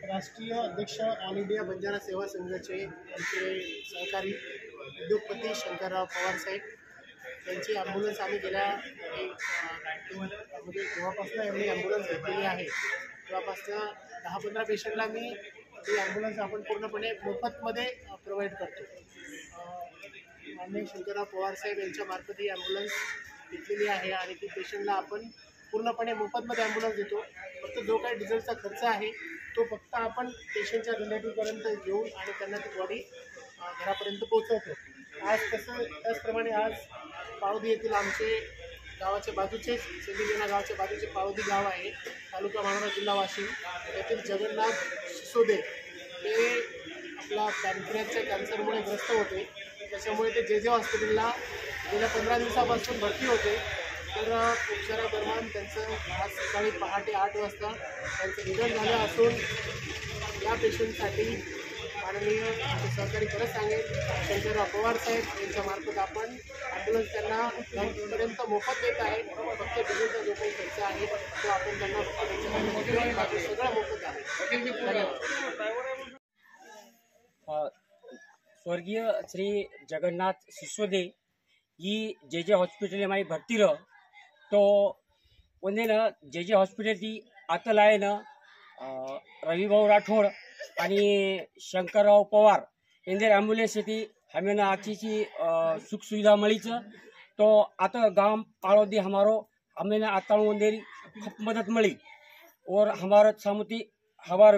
राष्ट्रीय अध्यक्ष all India Banjara सेवा संघाचे आमचे सहकारी उद्योगपती शंकरराव पवार साहेब त्यांची ॲम्ब्युलन्स आम्ही गेल्या म्हणजे जेव्हापासून यांनी ॲम्ब्युलन्स घेतलेली आहे तेव्हापासून 10-15 पेशंटला मी ती ॲम्ब्युलन्स आपण पूर्णपणे मोफतमध्ये प्रोव्हाइड करतो। माननीय शंकरराव पवार साहेब यांच्या मार्फत ही ॲम्ब्युलन्स घेतलेली आहे आणि ती पेशंटला आपण पूर्णपणे मोफतमध्ये ॲम्ब्युलन्स देतो। फक्त जो काही डिझेलचा खर्च आहे तो फक्त आपण पेशंटच्या रिलेटिव्हपर्यंत घेऊन आणि त्यांना ती बॉडी घरापर्यंत पोहोचवतो। आज त्याचप्रमाणे आज पावदी येथील आमचे गावाच्या बाजूचे सेंडिलेना गावाच्या बाजूचे पावदी गाव आहे, तालुका मानोरा, जिल्हा वाशिम येथील जगन्नाथ सिसोदे हे आपला पॅनक्रियाच्या कॅन्सरमुळे ग्रस्त होते। त्याच्यामुळे ते जे हॉस्पिटलला गेल्या 15 दिवसापासून भरती होते। तर उपचारादरम्यान त्यांचं आज सकाळी पहाटे 8 वाजता त्यांचं निधन झालं असून या पेशंटसाठी माननीय सहकारी परत सांगेल शंकरराव पवार साहेब यांच्या मार्फत आपण ॲम्ब्युलन्स त्यांना घरापर्यंत मोफत देत आहे। फक्त डिझेलचा जो काही खर्च आहे तो आपण त्यांना बाकी सगळं मोफत आहे। धन्यवाद। स्वर्गीय श्री जगन्नाथ सिसोदे ये जे हॉस्पिटल में भर्ती रह तो उन्हें न जे हॉस्पिटल थी आतल आए न रविभाऊ राठोड आणि शंकरराव पवार इंदर एम्ब्युलन्स थी हमें न आखी सुख सुविधा मिली तो आता गांव पाड़ोदी हमारो हमें न आता खप मदद मिली और हमारा सामुती हमार